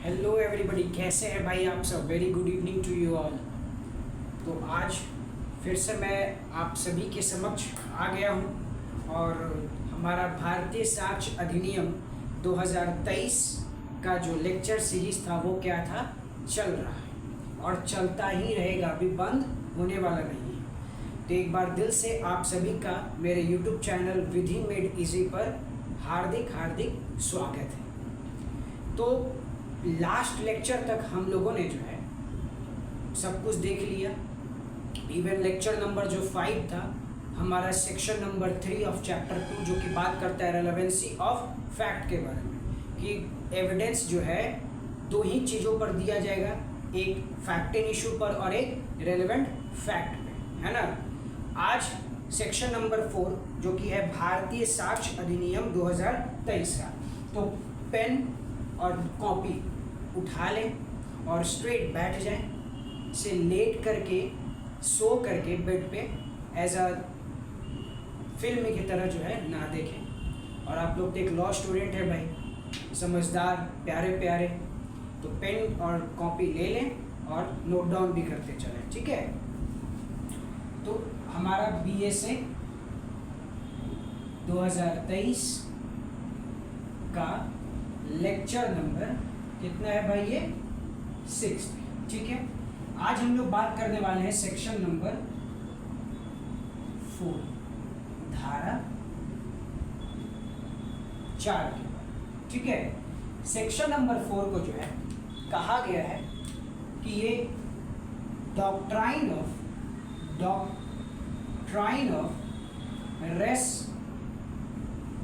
Hello everybody, कैसे हैं भाई आप सब। Very good evening to you all. तो आज फिर से मैं आप सभी के समक्ष आ गया हूं और हमारा भारतीय साक्ष्य अधिनियम 2023 का जो लेक्चर सीरीज था वो क्या था, चल रहा है और चलता ही रहेगा, अभी बंद होने वाला नहीं है। तो एक बार दिल से आप सभी का मेरे यूट्यूब चैनल विधि मेड इजी पर हार्दिक हार्दिक स्वागत है। तो लास्ट लेक्चर तक हम लोगों ने जो है सब कुछ देख लिया। इवन लेक्चर नंबर जो 5 था हमारा, सेक्शन नंबर 3 ऑफ चैप्टर 2 जो कि बात करता है रेलेवेंसी ऑफ फैक्ट के बारे में, कि एविडेंस जो है दो ही चीज़ों पर दिया जाएगा, एक फैक्ट इन इशू पर और एक रेलेवेंट फैक्ट पे, है ना। आज सेक्शन नंबर 4 जो कि है भारतीय साक्ष्य अधिनियम 2023 का। तो पेन और कॉपी उठा लें और स्ट्रेट बैठ जाएं, से लेट करके सो करके बेड पे एज अ फिल्म की तरह जो है ना देखें। और आप लोग तो एक लॉ स्टूडेंट है भाई, समझदार प्यारे प्यारे, तो पेन और कॉपी ले लें और नोट डाउन भी करते चलें, ठीक है। तो हमारा बीएसए 2023 का लेक्चर नंबर कितना है भाई, ये 6, ठीक है। आज हम लोग बात करने वाले हैं सेक्शन नंबर 4, धारा 4 के बारे, ठीक है। सेक्शन नंबर 4 को जो है कहा गया है कि ये डॉक्ट्राइन ऑफ रेस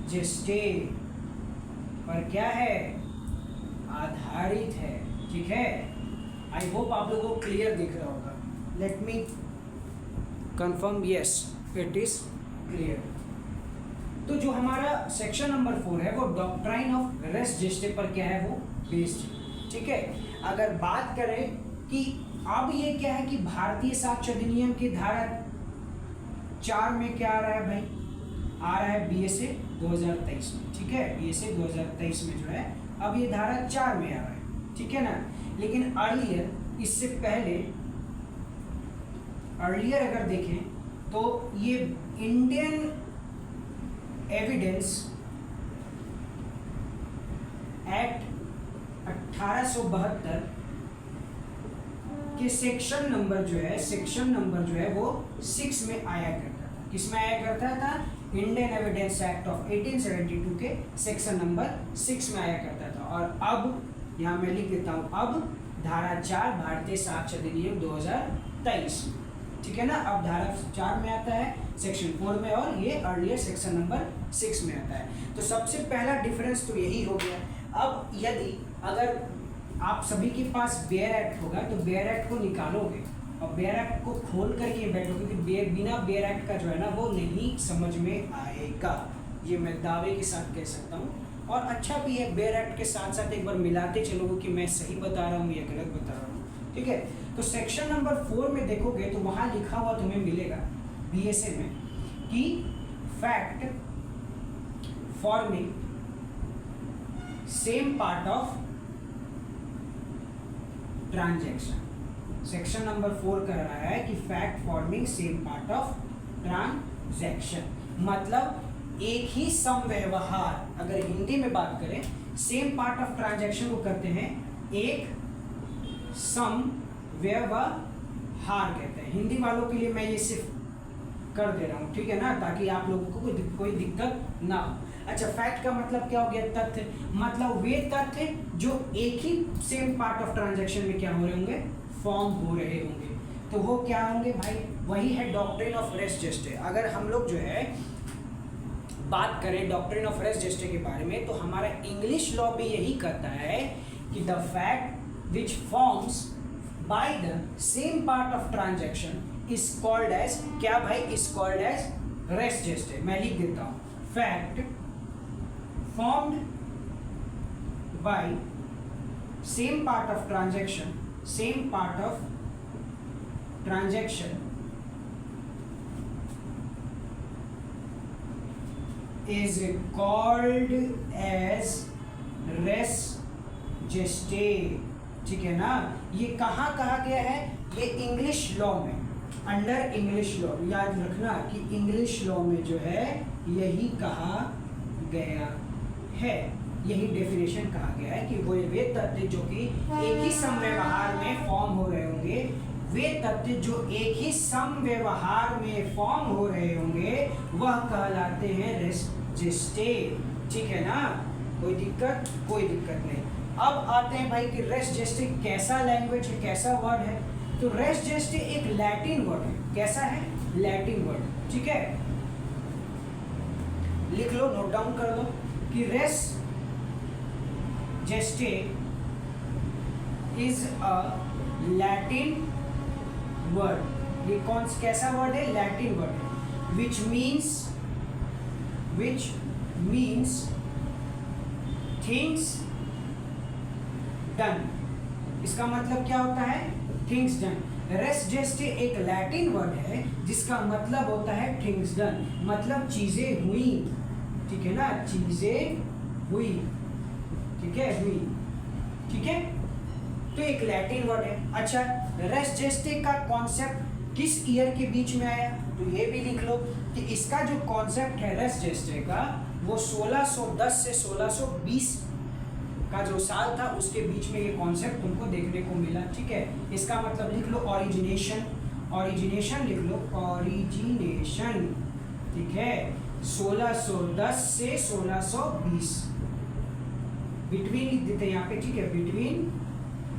जेस्टे पर क्या है, आधारित है, ठीक है। आई होप आप लोगों को क्लियर दिख रहा होगा। Let me confirm, yes it is clear. तो जो हमारा सेक्शन नंबर 4 है वो डॉक्ट्राइन ऑफ रेस जेस्टे पर क्या है, वो बेस्ड है, ठीक है। अगर बात करें कि अब ये क्या है कि भारतीय साक्ष्य अधिनियम की धारा 4 में क्या आ रहा है भाई, आ रहा है बीएसए 2023 में, ठीक है। बीएसए 2023 में जो है अब ये धारा 4 में आ रहा है, ठीक है ना। लेकिन अर्लियर, इससे पहले अर्लियर अगर देखें तो ये इंडियन एविडेंस एक्ट 1872 के सेक्शन नंबर जो है वो 6 में आया करता था। किस में आया करता था, इंडियन एविडेंस एक्ट ऑफ 1872 के सेक्शन नंबर 6 में आया करता था। और अब यहाँ मैं लिख देता हूँ, अब धारा 4 भारतीय साक्ष्य अधिनियम 2023, ठीक है ना। अब धारा 4 में आता है सेक्शन 4 में, और ये अर्लियर सेक्शन नंबर 6 में आता है। तो सबसे पहला डिफरेंस तो यही हो गया। अब यदि अगर आप सभी के पास बेयर एक्ट होगा तो बेयर एक्ट को निकालोगे और बेयर एक्ट को खोल करके बैठोगे, क्योंकि बिना बेयर एक्ट का जो है ना वो नहीं समझ में आएगा, ये मैं दावे के साथ कह सकता हूँ। और अच्छा भी है, बेयर एक्ट के साथ साथ एक बार मिलाते चलोगे कि मैं सही बता रहा हूँ या गलत बता रहा हूँ, ठीक है। तो सेक्शन नंबर 4 में देखोगे तो वहाँ लिखा हुआ तुम्हें मिलेगा बीएसए में कि fact forming same part of transaction. Section number 4 कह रहा है कि fact forming same part of transaction, मतलब एक ही समव्यवहार। अगर हिंदी में बात करें, सेम पार्ट ऑफ ट्रांजैक्शन को कहते हैं एक समव्यवहार कहते हैं। हिंदी वालों के लिए मैं ये सिर्फ कर दे रहा हूँ, ठीक है ना, ताकि आप लोगों को कोई दिक्कत ना हो। अच्छा, फैक्ट का मतलब क्या हो गया, तथ्य, मतलब वे तथ्य जो एक ही सेम पार्ट ऑफ ट्रांजैक्शन में क्या हो रहे होंगे, फॉर्म हो रहे होंगे। तो वो क्या होंगे भाई, वही है डॉक्ट्रिन ऑफ रेस जेस्टे। अगर हम लोग जो है बात करें डॉक्ट्रिन ऑफ रेस जेस्टे के बारे में, तो हमारा इंग्लिश लॉ भी यही कहता है कि the fact which forms by the same part of transaction is called as, क्या भाई, is called as res gestae. मैं लिख देता हूँ, fact formed by same part of transaction is called as res जेस्टे, ठीक है ना। ये कहाँ कहा गया है? ये इंग्लिश लॉ में, अंडर इंग्लिश लॉ। याद रखना कि इंग्लिश लॉ में जो है यही कहा गया है, यही डेफिनेशन कहा गया है कि वे तथ्य जो कि एक ही समव्यवहार में फॉर्म हो रहे होंगे, वे तथ्य जो एक ही समव्यवहार में फॉर्म हो रहे होंगे वह कहलाते हैं रेस्ट जेस्टे, ठीक है ना। कोई दिक्कत? कोई दिक्कत नहीं। अब आते हैं भाई कि रेस्ट जेस्टे कैसा लैंग्वेज है, कैसा वर्ड है। तो रेस्ट जेस्टे एक लैटिन वर्ड है। कैसा है? लैटिन वर्ड, ठीक है। लिख लो, नोट डाउन कर लो कि res जेस्टे is a Latin word. ये कैसा वर्ड है? लैटिन वर्ड है। Which means things done. इसका मतलब क्या होता है? Things done. रेस्ट जेस्टे एक लैटिन वर्ड है जिसका मतलब होता है थिंग्स डन, मतलब चीजें हुई, ठीक है ना। चीजें हुई, ठीक है, हुई, ठीक है। तो एक लैटिन वर्ड है। अच्छा, रेस्ट जेस्टे का कॉन्सेप्ट किस ईयर के बीच में आया? तो ये भी लिख लो कि इसका जो कॉन्सेप्ट है रेस्ट जेस्टे का वो 1610 से 1620 का जो साल था उसके बीच में ये कॉन्सेप्ट तुमको देखने को मिला, ठीक है। इसका मतलब लिख लो ओरिजिनेशन, ओरिजिनेशन लिख लो, ओरिजिनेशन, ठीक है। 1610 से 1620 बिटवीन लिख देते हैं यहाँ पे, ठीक है, बिटवीन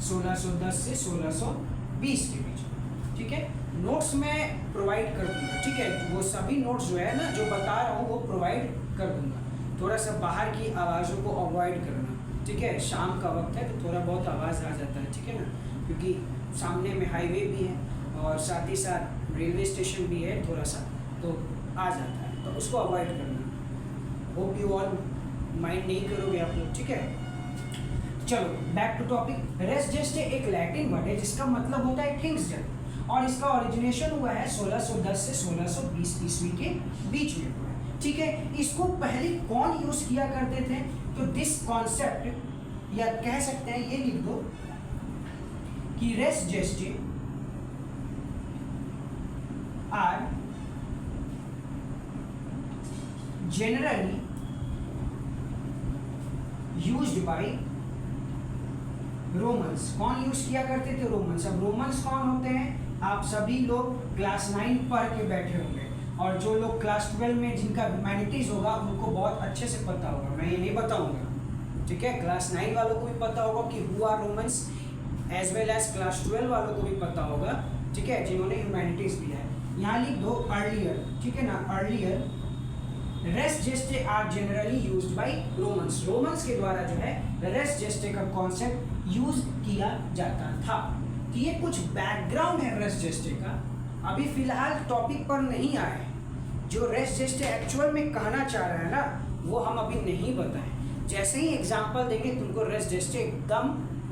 1610 से 1620 के बीच, ठीक है। नोट्स में प्रोवाइड कर दूंगा, ठीक है। वो सभी नोट्स जो है ना जो बता रहा हूँ वो प्रोवाइड कर दूंगा। थोड़ा सा बाहर की आवाज़ों को अवॉइड करना, ठीक है। शाम का वक्त है तो थोड़ा बहुत आवाज़ आ जाता है, ठीक है ना, क्योंकि सामने में हाईवे भी है और साथ ही साथ रेलवे स्टेशन भी है, थोड़ा सा तो आ जाता है, तो उसको अवॉइड करना। होप यू ऑल माइंड नहीं करोगे आप लोग, ठीक है। चलो बैक टू टॉपिक। रेस्ट जेस्टे एक लैटिन वर्ड है जिसका मतलब होता है थिंग्स डन, और इसका ओरिजिनेशन हुआ है 1610 से 1620 ईस्वी के बीच में हुआ है, ठीक है। इसको पहले कौन यूज किया करते थे? तो दिस कॉन्सेप्ट, या कह सकते हैं ये लिख दो कि res gestae are generally used by Romans. कौन यूज किया करते थे? रोमन्स। अब रोमन्स कौन होते हैं? आप सभी लोग क्लास 9 पढ़ के बैठे होंगे, और जो लोग क्लास 12 में जिनका ह्यूमैनिटीज होगा उनको बहुत अच्छे से पता होगा, मैं ये नहीं बताऊंगा, ठीक है। क्लास 9 वालों को भी पता होगा कि who are Romans, as well as class 12 वालों को भी पता होगा, ठीक है, जिन्होंने ह्यूमैनिटीज लिया है। यहाँ लिख दो अर्लियर, ठीक है ना, earlier res gestae are generally used by Romans. Romans के द्वारा जो है रेस्ट जेस्टे का कॉन्सेप्ट यूज किया जाता था। तो ये कुछ बैकग्राउंड है रेस्ट जेस्टे का, अभी फिलहाल टॉपिक पर नहीं आया है। जो रेस्ट जेस्टे एक्चुअल में कहना चाह रहा है ना वो हम अभी नहीं बताएं। जैसे ही एग्जांपल देंगे तुमको रेस्ट जेस्टे एकदम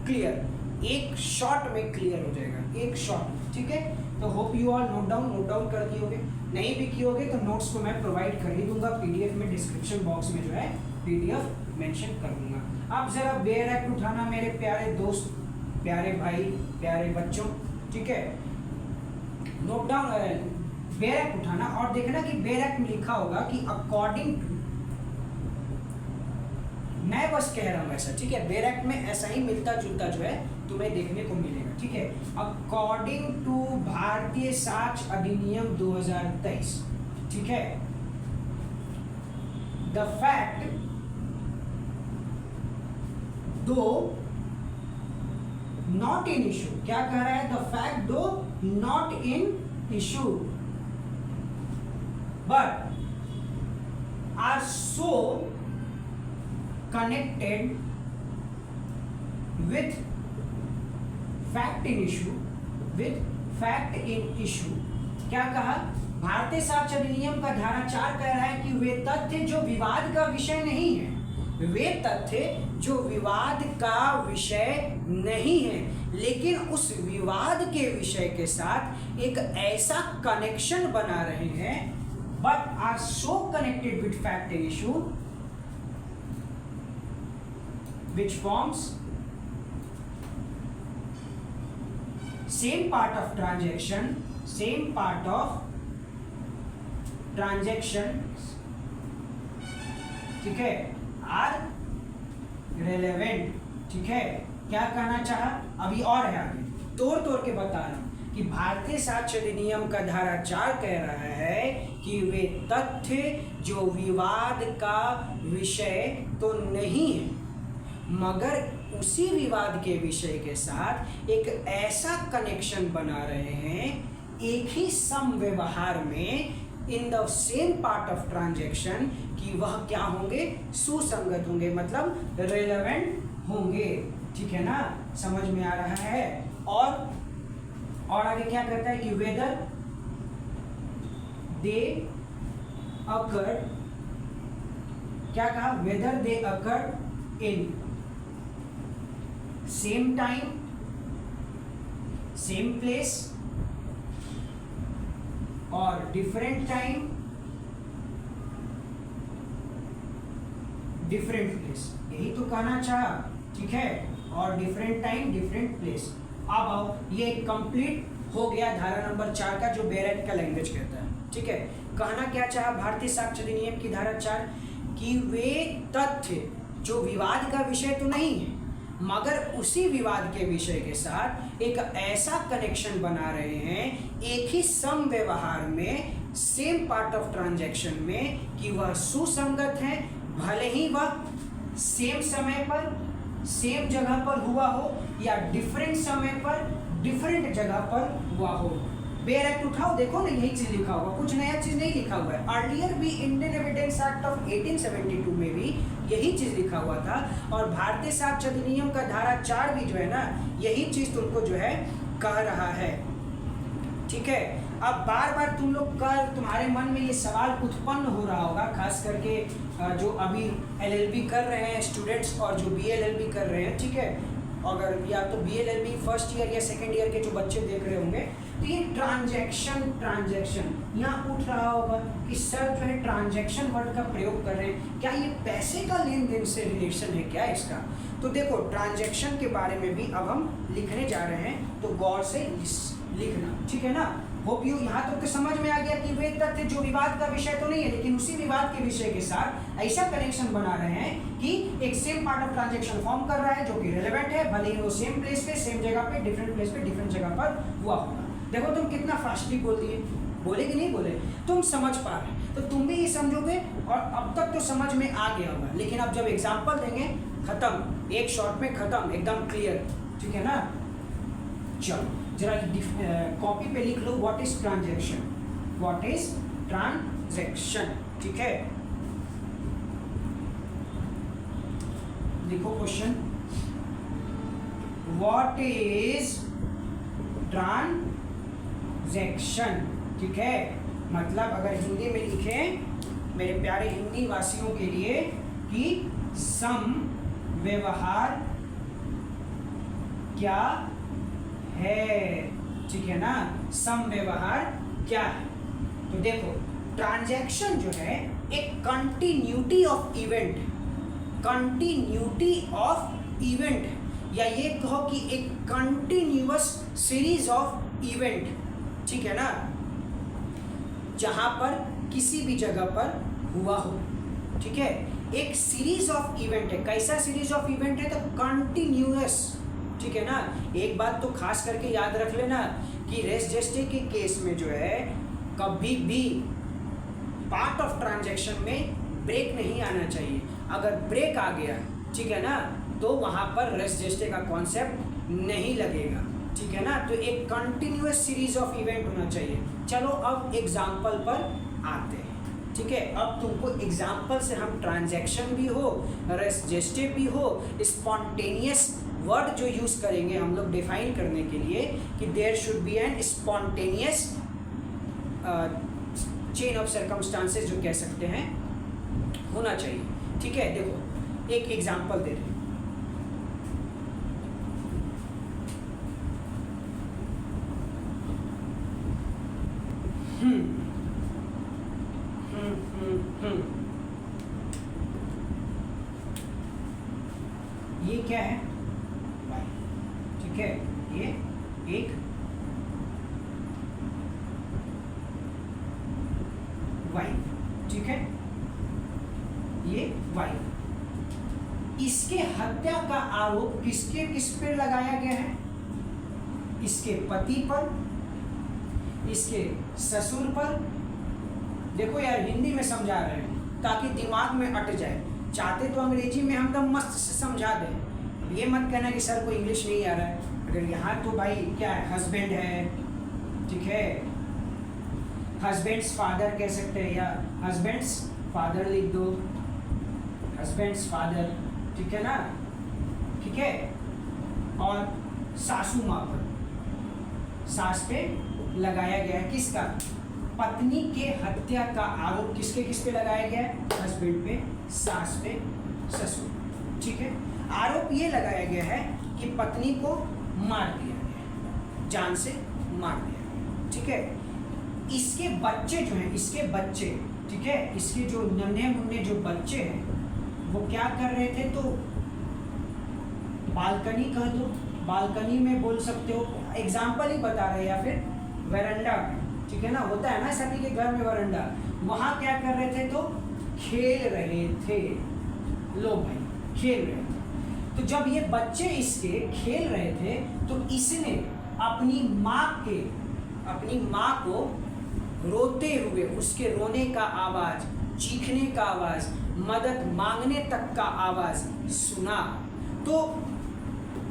क्लियर, एक शॉट में क्लियर हो जाएगा, एक शॉट, ठीक है। तो hope you all note down कर दियोगे। नहीं भी कियोगे तो नोट्स को मैं प्रोवाइड कर ही दूंगा पीडीएफ में, डिस्क्रिप्शन बॉक्स में जो है पीडीएफ मेंशन कर दूंगा। आप जरा बेयर एक्ट उठाना मेरे प्यारे दोस्त, प्यारे भाई, प्यारे बच्चों, ठीक है। नोट डाउन बेयर एक्ट उठाना और देखना कि बेयर एक्ट में लिखा होगा कि अकॉर्डिंग टू, मैं बस कह रहा हूँ ऐसा, ठीक है। बेयर एक्ट में ऐसा ही मिलता जुलता जो है तुम्हें देखने को मिलेगा, ठीक है। अकॉर्डिंग टू भारतीय साक्ष्य अधिनियम 2023, ठीक है, the fact though not in issue, क्या कह रहा है? The fact though not in issue but are so connected with fact in issue, with fact in issue। क्या कहा? भारतीय साक्ष्य अधिनियम का धारा 4 कह रहा है कि वे तथ्य जो विवाद का विषय नहीं है, वे तथ्य जो विवाद का विषय नहीं है, लेकिन उस विवाद के विषय के साथ एक ऐसा कनेक्शन बना रहे हैं, but are so connected with fact in issue which forms same part of transaction, same part of transaction, ठीक है, आर रेलेवेंट, ठीक है। क्या कहना चाहा, अभी और है आगे, तोड़ तोड़ के बता रहा हूं कि भारतीय साक्ष्य अधिनियम का धारा 4 कह रहा है कि वे तथ्य जो विवाद का विषय तो नहीं है, मगर उसी विवाद के विषय के साथ एक ऐसा कनेक्शन बना रहे हैं एक ही सम व्यवहार में, in the same part of transaction, कि वह क्या होंगे, सुसंगत होंगे, मतलब रिलेवेंट होंगे, ठीक है ना, समझ में आ रहा है। और आगे क्या कहता है कि वेदर दे अकर, क्या कहा, whether they occur in same time, same place और डिफरेंट टाइम, डिफरेंट प्लेस, यही तो कहना चाहा, ठीक है, और डिफरेंट टाइम डिफरेंट प्लेस। अब आओ, ये कंप्लीट हो गया धारा नंबर 4 का, जो बेरेट का लैंग्वेज कहता है, ठीक है। कहना क्या चाहा भारतीय साक्ष्य अधिनियम की धारा 4, कि वे तथ्य जो विवाद का विषय तो नहीं है, मगर उसी विवाद के विषय के साथ एक ऐसा कनेक्शन बना रहे हैं एक ही सम व्यवहार में, सेम पार्ट ऑफ ट्रांजैक्शन में, कि वह सुसंगत है, भले ही वह सेम समय पर सेम जगह पर हुआ हो या डिफरेंट समय पर डिफरेंट जगह पर हुआ हो। बेयर एक्ट उठाओ, देखो ना, यही चीज लिखा हुआ, कुछ नया चीज नहीं लिखा हुआ है। अर्लियर भी इंडियन एविडेंस एक्ट ऑफ 1872 में भी यही चीज लिखा हुआ था, और भारतीय साक्ष्य अधिनियम का धारा 4 भी जो है ना, यही चीज तुमको जो है कह रहा है, ठीक है। अब बार बार तुम लोग का, तुम्हारे मन में ये सवाल उत्पन्न हो रहा होगा, खास करके जो अभी एलएलबी कर रहे हैं स्टूडेंट्स और जो बीएलएलबी कर रहे हैं, ठीक है, अगर या तो बीएलएलबी फर्स्ट ईयर या सेकेंड ईयर के जो बच्चे देख रहे होंगे, तो ये ट्रांजैक्शन यहाँ उठ रहा होगा कि सर जो है ट्रांजैक्शन वर्ड का प्रयोग कर रहे हैं, क्या ये पैसे का लेन देन से रिलेशन है क्या इसका? तो देखो, ट्रांजैक्शन के बारे में भी अब हम लिखने जा रहे हैं, तो गौर से लिखना, ठीक है ना। होप यू यहाँ तक तो समझ में आ गया कि वे तथ्य जो विवाद का विषय तो नहीं है, लेकिन उसी विवाद के विषय के साथ ऐसा कनेक्शन बना रहे हैं कि एक same part of transaction form कर रहा है जो कि रेलेवेंट है, भले ही वो सेम प्लेस पे, सेम जगह पे, डिफरेंट प्लेस पे, डिफरेंट जगह पर हुआ होगा। देखो तुम कितना फास्टली बोल दिए, बोले कि नहीं बोले, तुम समझ पा रहे, तो तुम भी ये समझोगे, और अब तक तो समझ में आ गया होगा, लेकिन अब जब एग्जाम्पल देंगे, खत्म, एक शॉट में खत्म, एकदम क्लियर, ठीक है ना। चलो जरा कॉपी पे लिख लो, what is transaction, what is transaction, ठीक है। लिखो क्वेश्चन, व्हाट इज ट्रांजैक्शन, ठीक है। मतलब अगर हिंदी में लिखे मेरे प्यारे हिंदी वासियों के लिए, कि सम व्यवहार क्या है, ठीक है ना, सम व्यवहार क्या है। तो देखो, ट्रांजैक्शन जो है एक continuity of event, continuity of event, या ये कहो कि एक कंटिन्यूअस सीरीज ऑफ इवेंट, ठीक है ना, जहां पर किसी भी जगह पर हुआ हो, ठीक है। एक सीरीज ऑफ इवेंट है, कैसा सीरीज ऑफ इवेंट है, तो कंटिन्यूअस, ठीक है ना। एक बात तो खास करके याद रख लेना कि रेस जेस्टे के केस में जो है कभी भी पार्ट ऑफ ट्रांजैक्शन में ब्रेक नहीं आना चाहिए। अगर ब्रेक आ गया, ठीक है ना, तो वहां पर रेस जेस्टे का कॉन्सेप्ट नहीं लगेगा, ठीक है ना। तो एक कंटिन्यूअस सीरीज ऑफ इवेंट होना चाहिए। चलो अब एग्जाम्पल पर आते हैं, ठीक है। अब तुमको एग्जाम्पल से हम ट्रांजैक्शन भी हो, रेस जेस्टे भी हो, स्पॉन्टेनियस वर्ड जो यूज करेंगे हम लोग डिफाइन करने के लिए, कि there should be an spontaneous chain of circumstances जो कह सकते हैं, होना चाहिए, ठीक है। देखो एक एग्जांपल दे रहे, ये क्या है, ठीक है, ये एक ये वाई। इसके हत्या का आरोप किस पे लगाया गया है? इसके पति पर, इसके ससुर पर। देखो यार, हिंदी में समझा रहे हैं ताकि दिमाग में अट जाए। चाहते तो अंग्रेजी में हम तो मस्त से समझा दें। ये मत कहना कि सर को इंग्लिश नहीं आ रहा है। अगर यहाँ तो भाई क्या है, हस्बैंड है, ठीक है, हस्बैंड्स फादर कह सकते हैं, या हस्बैंड्स फादर लिख दो, हस्बैंड्स फादर, ठीक है ना, ठीक है। और सासू माँ पर, सास पे लगाया गया है किसका? पत्नी के हत्या का आरोप किस पे लगाया गया है? हस्बैंड पे, सास पे, ससुर, ठीक है। आरोप ये लगाया गया है कि पत्नी को मार दिया गया, जान से मार दिया गया, ठीक है। इसके बच्चे जो हैं, इसके बच्चे, ठीक है, इसके जो नन्हे मुन्ने जो बच्चे हैं वो क्या कर रहे थे? तो बालकनी कह दो, बालकनी में बोल सकते हो, एग्जाम्पल ही बता रहे हैं, या फिर वरांडा में, ठीक है ना, होता है ना सभी के घर में वरांडा, वहां क्या कर रहे थे? तो खेल रहे थे। लो भाई, खेल रहे थे। तो जब ये बच्चे इसके खेल रहे थे तो इसने अपनी माँ को रोते हुए, उसके रोने का आवाज, चीखने का आवाज, मदद मांगने तक का आवाज सुना। तो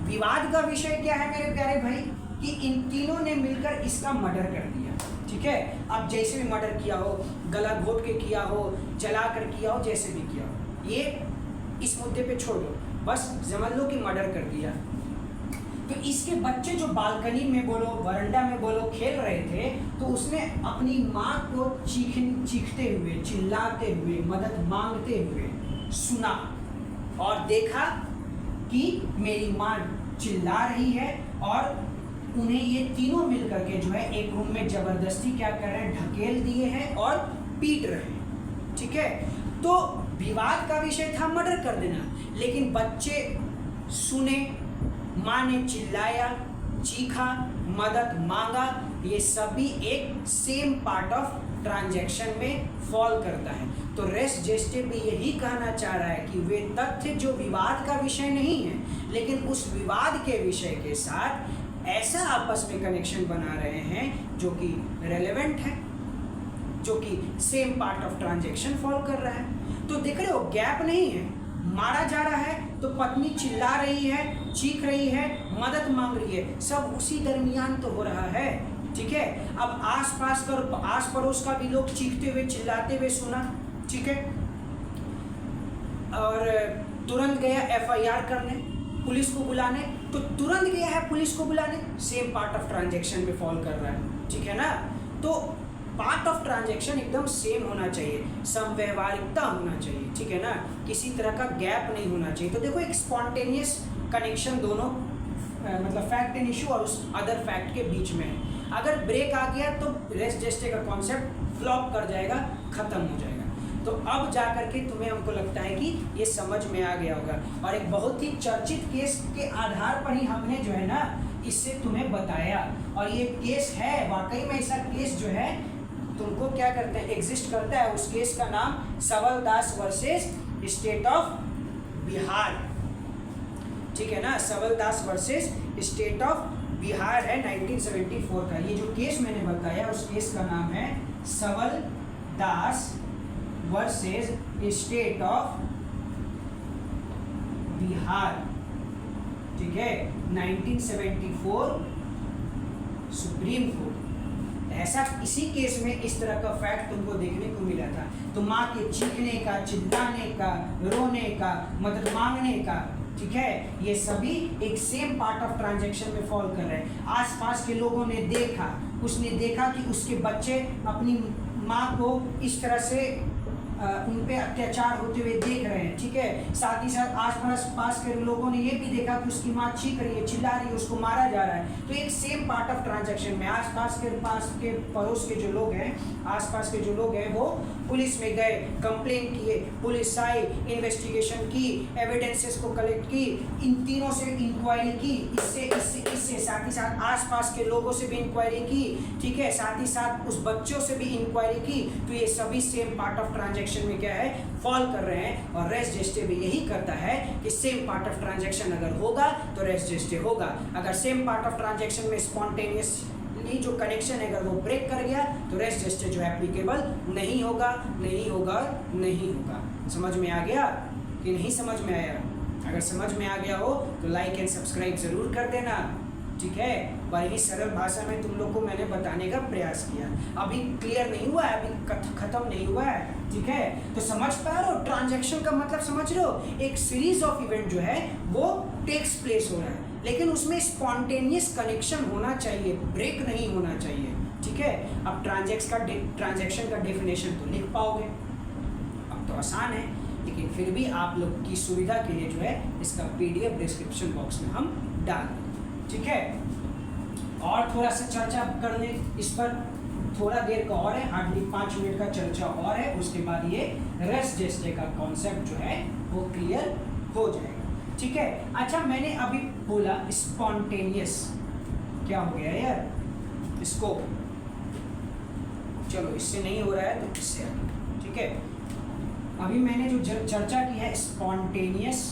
विवाद का विषय क्या है मेरे प्यारे भाई? कि इन तीनों ने मिलकर इसका मर्डर कर दिया, ठीक है। अब जैसे भी मर्डर किया हो, गला घोट के किया हो, जला कर किया हो, जैसे भी किया हो, ये इस मुद्दे पे छोड़ दो, बस समझ लो कि मर्डर कर दिया। तो इसके बच्चे जो बालकनी में बोलो, वरांडा में बोलो, खेल रहे थे, तो उसने अपनी माँ को चीखते हुए, चिल्लाते हुए, मदद मांगते हुए सुना और देखा कि मेरी माँ चिल्ला रही है, और उन्हें ये तीनों मिलकर के जो है एक रूम में जबरदस्ती क्या कर रहे हैं? ढकेल दिए हैं और पीट रहे हैं, ठीक है। तो विवाद का विषय था मर्डर कर देना, लेकिन बच्चे सुने, माँ ने चिल्लाया, चीखा, मदद मांगा, ये सभी एक सेम पार्ट ऑफ ट्रांजैक्शन में फॉल करता है। तो रेस जेस्टे भी यही कहना चाह रहा है कि वे तथ्य जो विवाद का विषय नहीं है, लेकिन उस विवाद के विषय के साथ ऐसा आपस में कनेक्शन बना रहे हैं जो कि रेलेवेंट है, जो कि same part of transaction follow कर रहा है। तो देख रहे हो, गैप नहीं है, मारा जा रहा है तो पत्नी चिल्ला रही है, चीख रही है, मदद मांग रही है, सब उसी दरमियान तो हो रहा है, ठीक है। अब आस पड़ोस का भी लोग चीखते हुए, चिल्लाते हुए सुना, ठीक है, और तुरंत गया FIR करने, पुलिस को बुलाने, तो तुरंत गया है पुलिस को बुलाने, सेम पार्ट ऑफ ट्रांजैक्शन में फॉल कर रहा है, ठीक है ना। तो पार्ट ऑफ ट्रांजैक्शन एकदम सेम होना चाहिए, समव्यवहारिकता होना चाहिए, ठीक है ना, किसी तरह का गैप नहीं होना चाहिए। तो देखो, एक स्पॉन्टेनियस कनेक्शन दोनों मतलब फैक्ट एंड इशू और उस अदर फैक्ट के बीच में है। अगर ब्रेक आ गया तो रेस जेस्टे का कॉन्सेप्ट फ्लॉप कर जाएगा, खत्म हो जाएगा। तो अब जा करके तुम्हें, हमको लगता है कि ये समझ में आ गया होगा, और एक बहुत ही चर्चित केस के आधार पर ही हमने जो है ना इससे तुम्हें बताया, और ये केस है वाकई में, ऐसा केस जो है तुमको क्या करते हैं, एग्जिस्ट करता है। उस केस का नाम सवल दास वर्सेस स्टेट ऑफ बिहार, ठीक है ना, सवल दास वर्सेस स्टेट ऑफ बिहार है 1974 का। ये जो केस मैंने बताया उस केस का नाम है सवल दास वर्सेस स्टेट ऑफ बिहार, ठीक है, 1974 सुप्रीम कोर्ट। ऐसा इसी केस में इस तरह का फैक्ट तुमको देखने को मिला था। तो माँ के चीखने का, चिल्लाने का, रोने का, मदद मांगने का, ठीक है, ये सभी एक सेम पार्ट ऑफ ट्रांजैक्शन में फॉल कर रहे हैं। आसपास के लोगों ने देखा, उसने देखा कि उसके बच्चे अपनी माँ को इस तरह से उन पे अत्याचार होते हुए देख रहे हैं, ठीक है, साथ ही साथ आस पास के लोगों ने ये भी देखा कि उसकी माँ चीख रही है, चिल्ला रही है, उसको मारा जा रहा है, तो एक सेम पार्ट ऑफ ट्रांजैक्शन में पास के पड़ोस के जो लोग हैं, आसपास के जो लोग हैं वो पुलिस में गए, कंप्लेन किए, पुलिस आई, इन्वेस्टिगेशन की, एविडेंसेस को कलेक्ट की, इन तीनों से इंक्वायरी की, इससे साथ ही साथ आसपास के लोगों से भी इंक्वायरी की, ठीक है, साथ ही साथ उस बच्चों से भी इंक्वायरी की, तो ये सभी सेम पार्ट ऑफ ट्रांजैक्शन में क्या है, फॉल कर रहे हैं। और रेस जेस्टे भी यही करता है कि सेम पार्ट ऑफ ट्रांजैक्शन अगर होगा तो रेस जेस्टे होगा, अगर सेम पार्ट ऑफ ट्रांजैक्शन में स्पॉन्टेनियस जो कनेक्शन है अगर वो ब्रेक कर गया तो रेस जेस्टे जो एप्लीकेबल नहीं होगा, नहीं होगा, नहीं होगा। समझ में आ गया कि नहीं समझ में आया? अगर समझ में आ गया हो तो लाइक एंड सब्सक्राइब जरूर कर देना, ठीक है। बड़ी ही सरल भाषा में तुम लोग को मैंने बताने का प्रयास किया। अभी क्लियर नहीं हुआ है, अभी खत्म नहीं हुआ है, ठीक है। तो समझ पा रहे हो ट्रांजैक्शन का मतलब? समझ रहे हो? एक सीरीज ऑफ इवेंट जो है वो टेक्स प्लेस हो रहा है, लेकिन उसमें स्पॉन्टेनियस कनेक्शन होना चाहिए, ब्रेक नहीं होना चाहिए, ठीक है। अब ट्रांजैक्शन का डेफिनेशन तो लिख पाओगे, अब तो आसान है, लेकिन फिर भी आप लोग की सुविधा के लिए जो है इसका PDF डिस्क्रिप्शन बॉक्स में हम डाल दें, ठीक है। और थोड़ा सा चर्चा कर लें इस पर, थोड़ा देर का और है, हार्डली 5 मिनट का चर्चा और है, उसके बाद ये रेस जेस्टे का कॉन्सेप्ट जो है वो क्लियर हो जाएगा, ठीक है। अच्छा, मैंने अभी बोला स्पॉन्टेनियस, क्या हो गया यार इसको, चलो इससे नहीं हो रहा है तो इससे, ठीक है। अभी मैंने जो चर्चा की है स्पॉन्टेनियस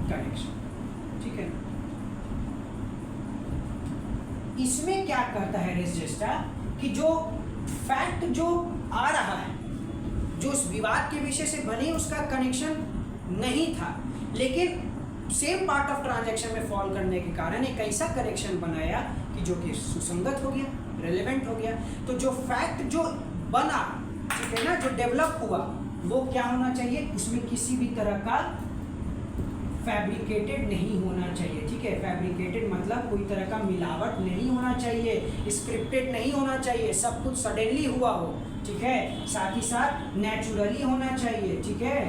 कनेक्शन, ठीक है। इसमें क्या करता है रेस जेस्टा कि जो फैक्ट जो आ रहा है, जो उस विवाद के विषय से बने उसका कनेक्शन नहीं था, लेकिन सेम पार्ट ऑफ ट्रांजैक्शन में फॉल करने के कारण एक ऐसा कनेक्शन बनाया कि जो कि सुसंगत हो गया, रेलेवेंट हो गया। तो जो फैक्ट जो बना, ठीक है ना, जो डेवलप हुआ, वो क्या होना चाहिए, उसमें किसी भी तरह का फैब्रिकेटेड नहीं होना चाहिए, ठीक है। फैब्रिकेटेड मतलब कोई तरह का मिलावट नहीं होना चाहिए, स्क्रिप्टेड नहीं होना चाहिए, सब कुछ सडनली हुआ हो, ठीक है। साथ ही साथ नेचुरली होना चाहिए, ठीक है।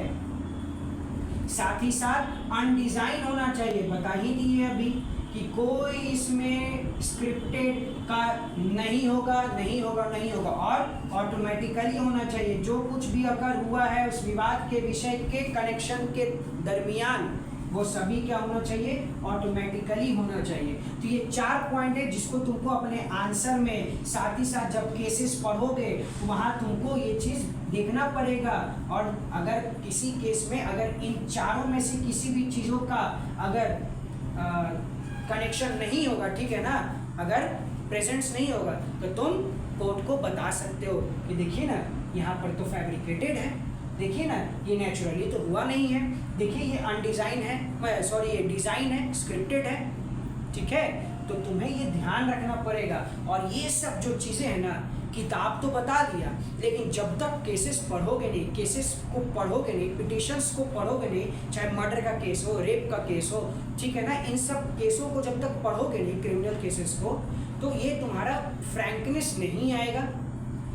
साथ ही साथ अनडिजाइन होना चाहिए, बता ही दिए अभी कि कोई इसमें स्क्रिप्टेड का नहीं होगा, नहीं होगा, नहीं होगा, और ऑटोमेटिकली होना चाहिए। जो कुछ भी अगर हुआ है उस विवाद के विषय के कनेक्शन के दरमियान, वो सभी क्या होना चाहिए, ऑटोमेटिकली होना चाहिए। तो ये 4 पॉइंट है जिसको तुमको अपने आंसर में, साथ ही साथ जब केसेस पढ़ोगे वहाँ तुमको ये चीज़ देखना पड़ेगा। और अगर किसी केस में अगर इन चारों में से किसी भी चीज़ों का अगर कनेक्शन नहीं होगा, ठीक है ना, अगर प्रेजेंस नहीं होगा, तो तुम कोर्ट को बता सकते हो कि देखिए ना यहाँ पर तो फैब्रिकेटेड है, देखिए ना ये नेचुरली तो हुआ नहीं है, देखिए ये अनडिजाइन है, सॉरी ये डिज़ाइन है, स्क्रिप्टेड है, ठीक है। तो तुम्हें ये ध्यान रखना पड़ेगा। और ये सब जो चीज़ें हैं ना, किताब तो बता दिया, लेकिन जब तक केसेस पढ़ोगे नहीं, केसेस को पढ़ोगे नहीं, पिटिशंस को पढ़ोगे नहीं, चाहे मर्डर का केस हो, रेप का केस हो, ठीक है ना, इन सब केसों को जब तक पढ़ोगे नहीं, क्रिमिनल केसेस को, तो ये तुम्हारा फ्रैंकनेस नहीं आएगा।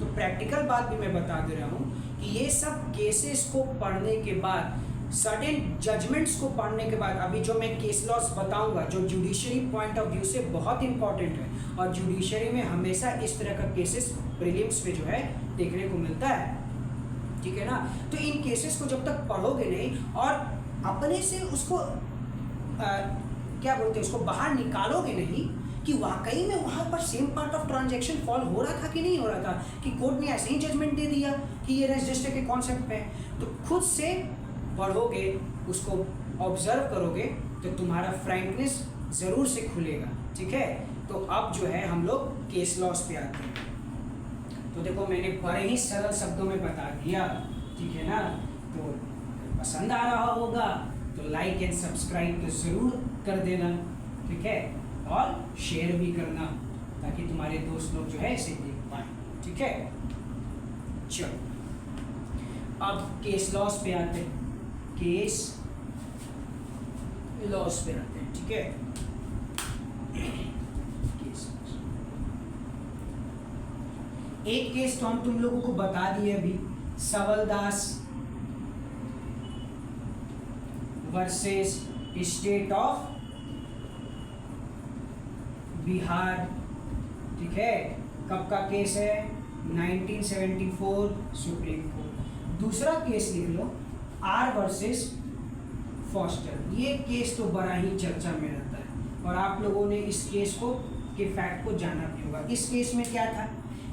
तो प्रैक्टिकल बात भी मैं बता दे रहा हूँ कि ये सब केसेस को पढ़ने के बाद, सर्टेन जजमेंट्स को पढ़ने के बाद, अभी जो मैं केस लॉस बताऊंगा जो जुडिशरी पॉइंट ऑफ व्यू से बहुत इंपॉर्टेंट है, और जुडिशरी में हमेशा इस तरह का केसेस प्रीलिम्स में जो है देखने को मिलता है, ठीक है ना। तो इन केसेस को जब तक पढ़ोगे नहीं और अपने से उसको क्या बोलते हैं, उसको बाहर निकालोगे नहीं कि वाकई में वहाँ पर same part of transaction fall हो रहा था कि नहीं हो रहा था, कि कोर्ट ने ऐसे ही जजमेंट दे दिया कि ये रेस जेस्टे के कॉन्सेप्ट पे, तो खुद से पढ़ोगे, उसको ऑब्जर्व करोगे, तो तुम्हारा फ्रैंकनेस ज़रूर से खुलेगा, ठीक है। तो अब जो है हम लोग केस लॉस पे आते हैं। तो देखो मैंने बड़े ही सरल शब्दों में बता दिया, ठीक है ना। तो पसंद आ रहा होगा तो लाइक एंड सब्सक्राइब तो ज़रूर कर देना, ठीक है, और शेयर भी करना ताकि तुम्हारे दोस्त लोग जो है इसे देख पाएँ, ठीक है। चलो अब केस लॉस पे आते हैं, केस लॉस पे आते हैं, ठीक है। एक केस तो हम तुम लोगों को बता दिए अभी सवलदास वर्सेस स्टेट ऑफ बिहार। ठीक है, कब का केस है? 1974 सुप्रीम कोर्ट। दूसरा केस लिख लो, आर वर्सेस फॉस्टर। ये केस तो बड़ा ही चर्चा में रहता है और आप लोगों ने इस केस को के फैक्ट को जाना भी होगा। इस केस में क्या था?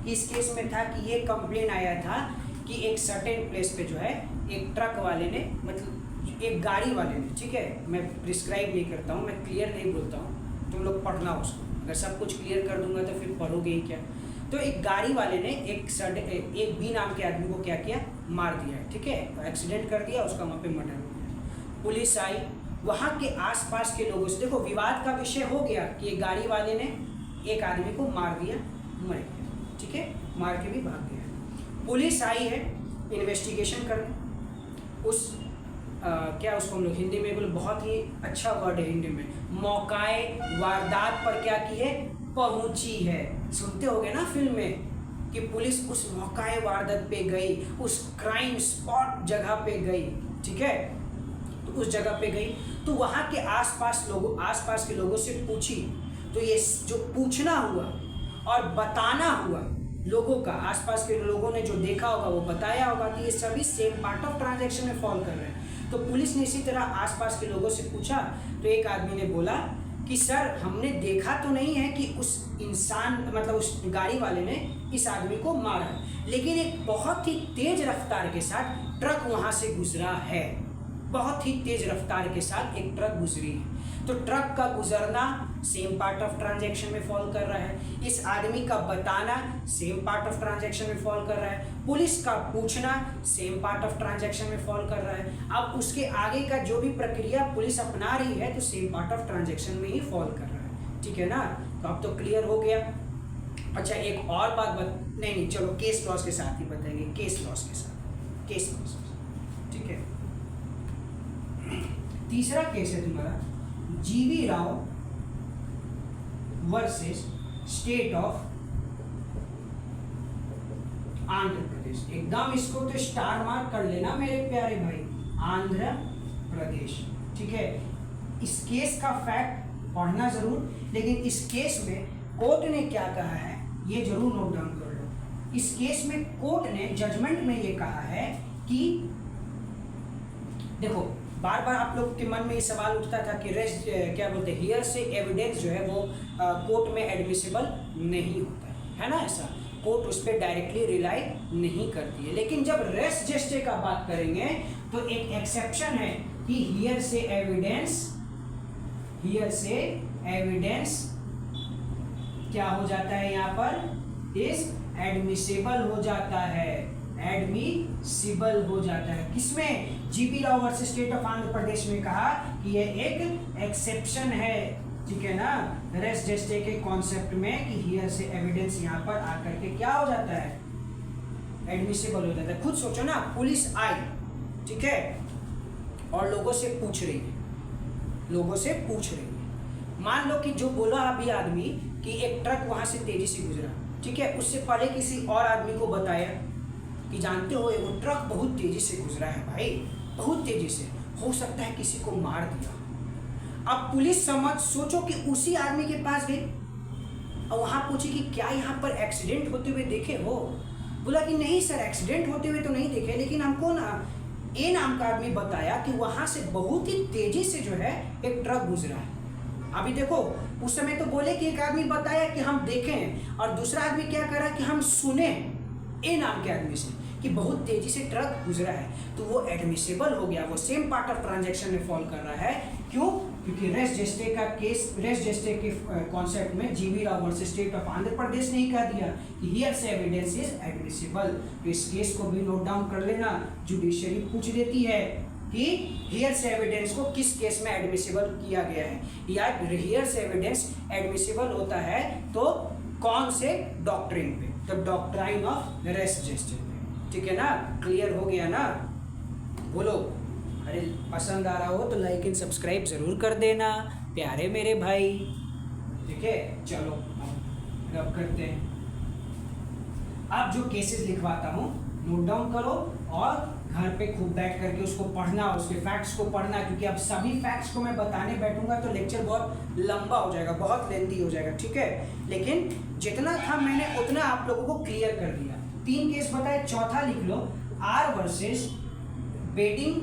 इस केस में था कि ये कंप्लेन आया था कि एक सर्टेन प्लेस पे जो है एक ट्रक वाले ने, मतलब एक गाड़ी वाले ने, ठीक है, मैं प्रिस्क्राइब नहीं करता हूँ, मैं क्लियर नहीं बोलता हूँ, तुम लोग पढ़ना उसको। अगर सब कुछ क्लियर कर दूंगा तो फिर पढ़ोगे ही क्या। तो एक गाड़ी वाले ने एक बी नाम के आदमी को क्या किया? मार दिया है। ठीक है, तो एक्सीडेंट कर दिया, उसका वहाँ पे मर्डर हो गया। पुलिस आई, वहाँ के आसपास के लोगों से, देखो विवाद का विषय हो गया कि एक गाड़ी वाले ने एक आदमी को मार दिया, मर गया। ठीक है, मार के भी भाग गया। पुलिस आई है इन्वेस्टिगेशन करने। उस क्या उसको हम लोग हिंदी में बोले, बहुत ही अच्छा वर्ड है हिंदी में, मौकाए वारदात पर क्या की है? पहुंची है। सुनते होगे ना फिल्म में कि पुलिस उस मौकाए वारदात पे गई, उस क्राइम स्पॉट जगह पे गई। ठीक है, तो उस जगह पे गई तो वहाँ के आसपास के लोगों से पूछी। तो ये जो पूछना हुआ और बताना हुआ लोगों का, आसपास के लोगों ने जो देखा होगा वो बताया होगा कि ये सभी सेम पार्ट ऑफ ट्रांजैक्शन में फॉल कर रहे हैं। तो पुलिस ने इसी तरह आसपास के लोगों से पूछा तो एक आदमी ने बोला कि सर हमने देखा तो नहीं है कि उस इंसान, मतलब उस गाड़ी वाले ने इस आदमी को मारा, लेकिन एक बहुत ही तेज रफ्तार के साथ ट्रक वहाँ से गुजरा है। बहुत ही तेज रफ्तार के साथ एक ट्रक गुजरी है। तो ट्रक का गुजरना सेम पार्ट ऑफ ट्रांजैक्शन में फॉल कर रहा है। इस आदमी का बताना सेम पार्ट ऑफ ट्रांजैक्शन में फॉल कर रहा है। पुलिस का पूछना सेम पार्ट ऑफ ट्रांजैक्शन में फॉल कर रहा है। अब उसके आगे का जो भी प्रक्रिया पुलिस अपना रही है तो सेम पार्ट ऑफ ट्रांजैक्शन में ही फॉल कर रहा है। ठीक है ना, तो अब तो क्लियर हो गया। अच्छा एक और बात नहीं, चलो केस लॉस के साथ ही बताएंगे, केस लॉस के साथ, केस लॉस। ठीक है, तीसरा केस है तुम्हारा G V Rao versus state of Andhra Pradesh. एकदम इसको तो स्टार मार्क कर लेना मेरे प्यारे भाई, आंध्र प्रदेश। ठीक है, इस केस का फैक्ट पढ़ना जरूर, लेकिन इस केस में कोर्ट ने क्या कहा है ये जरूर नोट डाउन कर लो। इस केस में कोर्ट ने जजमेंट में ये कहा है कि देखो, बार बार आप लोग के मन में ये सवाल उठता था कि क्या बोलते हैं, हियर से एविडेंस जो है वो कोर्ट में एडमिसिबल नहीं होता है ना। ऐसा कोर्ट उस पर डायरेक्टली रिलाई नहीं करती है। लेकिन जब रेस जेस्टे का बात करेंगे तो एक एक्सेप्शन है कि हियर से एविडेंस क्या हो जाता है, यहाँ पर इस एडमिसिबल हो जाता है, एडमिसिबल हो जाता है। किसमें? G B Rao versus state of Andhra Pradesh में कहा कि ये एक एक्सेप्शन है। ठीक है ना, रेस जेस्टे के कॉन्सेप्ट में कि हियर से एविडेंस यहाँ पर आकर के क्या हो जाता है, एडमिसिबल हो जाता है। खुद सोचो ना, पुलिस आई, ठीक है, और लोगों से पूछ रही है, मान लो कि जो बोला अभी आदमी कि एक ट्रक वहां से तेजी से गुजरा, ठीक है, उससे पहले किसी और आदमी को बताया कि जानते हो वो ट्रक बहुत तेजी से गुजरा है भाई, बहुत तेजी से, हो सकता है किसी को मार दिया। अब पुलिस सोचो कि उसी आदमी के पास गई और वहां पूछी कि क्या यहाँ पर एक्सीडेंट होते हुए देखे हो? बोला कि नहीं सर, एक्सीडेंट होते हुए तो नहीं देखे, लेकिन हमको ना ए नाम का आदमी बताया कि वहां से बहुत ही तेजी से जो है एक ट्रक गुजरा है। अभी देखो, उस समय तो बोले कि एक आदमी बताया कि हम देखें, और दूसरा आदमी क्या कर रहा है कि हम सुने ए नाम के आदमी से कि बहुत तेजी से ट्रक गुजरा है, तो वो एडमिसिबल हो गया, वो सेम पार्ट ऑफ ट्रांजैक्शन में फॉल कर रहा है। क्यों? क्योंकि रेस जेस्टे के कॉन्सेप्ट में G V Rao versus state of Andhra Pradesh ने ही कह दिया कि हियर से एविडेंस इज एडमिसिबल। तो इस केस को भी नोट डाउन कर लेना, जुडिशरी पूछ देती है कि हियर से एविडेंस को किस केस में एडमिसिबल किया गया है, या हियर से एविडेंस एडमिसिबल होता है तो कौन से डॉक्ट्रिन पे, तो डॉक्ट्राइन ऑफ रेस जेस्टे पे। ठीक है ना, क्लियर हो गया ना? बोलो, अरे पसंद आ रहा हो तो लाइक एंड सब्सक्राइब जरूर कर देना प्यारे मेरे भाई। ठीक है, चलो अब करते हैं। अब जो केसेस लिखवाता हूँ नोट डाउन करो और घर पे खूब बैठ करके उसको पढ़ना, उसके फैक्ट्स को पढ़ना, क्योंकि अब सभी फैक्ट्स को मैं बताने बैठूंगा तो लेक्चर बहुत लंबा हो जाएगा, बहुत लेंथी हो जाएगा, ठीक है। लेकिन जितना था मैंने उतना आप लोगों को क्लियर कर दिया। 3 केस बताए, चौथा लिख लो, आर वर्सेस बेटिंग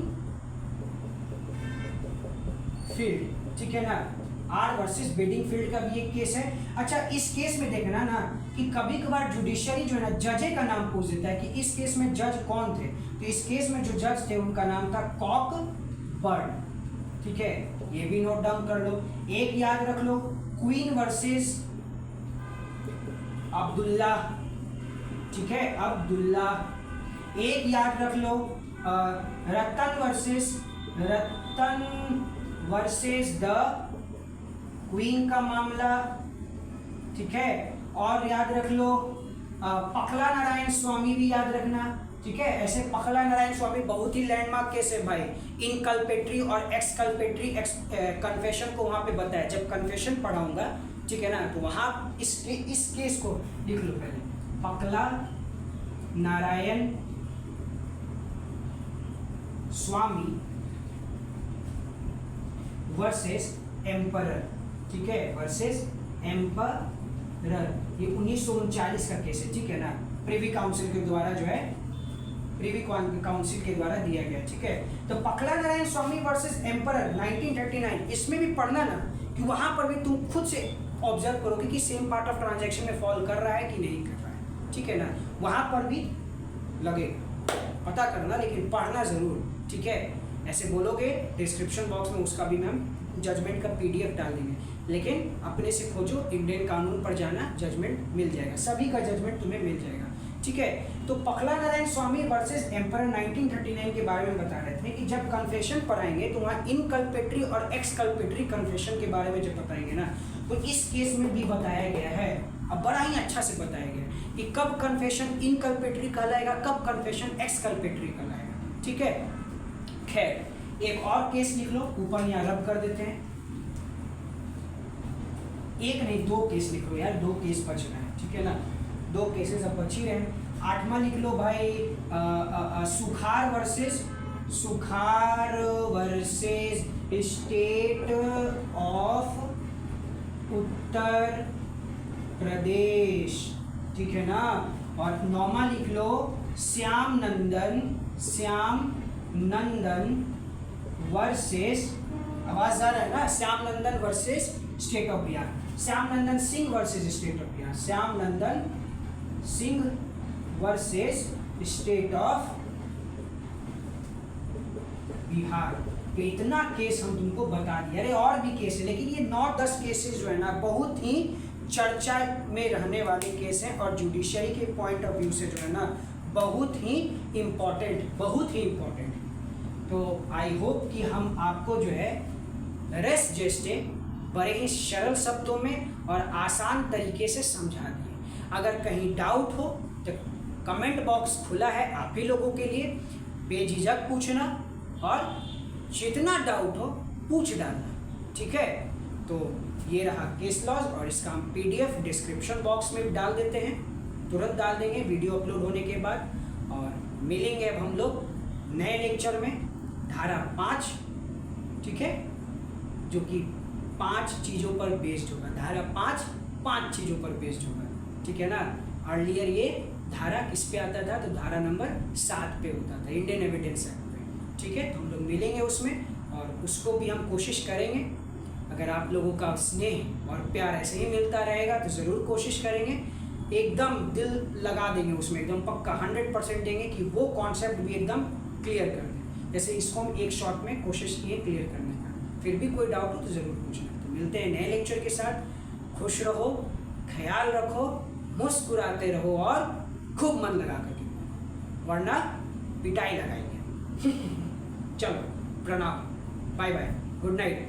फील्ड, ठीक है ना। आर वर्सेस बेटिंग फील्ड का भी एक केस है। अच्छा, इस केस में देखना ना कि कभी कभार जुडिशरी जो है ना जजे का नाम पूछ देता है कि इस केस में जज कौन थे। तो इस केस में जो जज थे उनका नाम था कॉक बर्ड, ठीक है, ये भी नोट डाउन कर लो। एक याद रख लो, क्वीन वर्सेस अब्दुल्ला, ठीक है, अब्दुल्ला। एक याद रख लो, रतन वर्सेस द क्वीन का मामला, ठीक है। और याद रख लो, पखला नारायण स्वामी भी याद रखना, ठीक है। ऐसे पखला नारायण स्वामी बहुत ही लैंडमार्क केस है भाई। इनकल्पेटरी और एक्सकल्पेटरी कन्फेशन को वहां पे बताया, जब कन्फेशन पढ़ाऊंगा, ठीक है ना, तो वहां इस केस को लिख लो पहले, पखला नारायण स्वामी वर्सेस एम्परर, ठीक है, वर्सेस एम्परर। ये 1939 का केस है, ठीक है ना, प्रिवी काउंसिल के द्वारा जो है, प्रिवी काउंसिल के द्वारा दिया गया, ठीक है। तो पखला नारायण स्वामी वर्सेस एम्परर 1939, इसमें भी पढ़ना ना कि वहां पर भी तुम खुद से ऑब्जर्व करोगे कि सेम पार्ट ऑफ ट्रांजैक्शन में फॉल कर रहा है कि नहीं कर रहा है, ठीक है ना, वहां पर भी लगेगा, पता करना, लेकिन पढ़ना जरूर, ठीक है। ऐसे बोलोगे डिस्क्रिप्शन बॉक्स में उसका भी हम जजमेंट का PDF डाल देंगे, लेकिन अपने से खोजो, इंडियन कानून पर जाना, जजमेंट मिल जाएगा, सभी का जजमेंट तुम्हें मिल जाएगा, ठीक है। तो पखला नारायण स्वामी वर्सेस एम्परर 1939 के बारे में बता रहे थे कि जब कन्फेशन पढ़ाएंगे तो वहाँ इनकल्पेटरी और एक्सकल्पेटरी कन्फेशन के बारे में जब बताएंगे ना, तो इस केस में भी बताया गया है, अब बड़ा ही अच्छा से बताया गया है कि कब कन्फेशन इनकल्पेटरी कहलाएगा, कब कन्फेशन एक्सकल्पेटरी कहलाएगा, ठीक है। खैर, एक और केस लिख लो, ऊपर यहाँ रब कर देते हैं, एक नहीं 2 केस लिख लो यार, 2 केस बच रहे हैं, ठीक है ना, 2 केसेस अब बच ही रहे हैं। 8वां लिख लो भाई, सुखार versus state of Uttar Pradesh, ठीक है ना। और 9वां लिख लो, श्याम नंदन वर्सेस, आवाज आ रहा है ना, Shyam Nandan versus state of Bihar, Shyam Nandan Singh versus state of Bihar, Shyam Nandan Singh versus state of Bihar. तो इतना केस हम तुमको बता दिया। अरे और भी केस है, लेकिन ये 9-10 केसेस जो है ना बहुत ही चर्चा में रहने वाले केस हैं और जुडिशरी के पॉइंट ऑफ व्यू से जो है ना बहुत ही इम्पोर्टेंट। तो आई होप कि हम आपको जो है रेस जेस्टे बड़े ही सरल शब्दों में और आसान तरीके से समझा दिए। अगर कहीं डाउट हो तो कमेंट बॉक्स खुला है आप ही लोगों के लिए, बेझिझक पूछना और जितना डाउट हो पूछ डालना, ठीक है। तो ये रहा केस लॉज और इसका हम PDF डिस्क्रिप्शन बॉक्स में भी डाल देते हैं, तुरंत डाल देंगे वीडियो अपलोड होने के बाद। और मिलेंगे अब हम लोग नए लेक्चर में, धारा 5, ठीक है, जो कि 5 चीज़ों पर बेस्ड होगा। धारा 5 चीज़ों पर बेस्ड होगा, ठीक है ना। अर्लियर ये धारा किस पे आता था, तो धारा नंबर 7 पे होता था, इंडियन एविडेंस एक्ट पे, ठीक है। तो हम लोग मिलेंगे उसमें और उसको भी हम कोशिश करेंगे। अगर आप लोगों का स्नेह और प्यार ऐसे ही मिलता रहेगा तो ज़रूर कोशिश करेंगे, एकदम दिल लगा देंगे उसमें, एकदम पक्का 100% देंगे कि वो कॉन्सेप्ट भी एकदम क्लियर कर दें। जैसे इसको हम एक शॉट में कोशिश किए क्लियर करने का। फिर भी कोई डाउट हो तो ज़रूर पूछना। तो मिलते हैं नए लेक्चर के साथ। खुश रहो, ख्याल रखो, मुस्कुराते रहो और खूब मन लगा करके, वरना पिटाई लगाएंगे। चलो, प्रणाम, बाय बाय, गुड नाइट।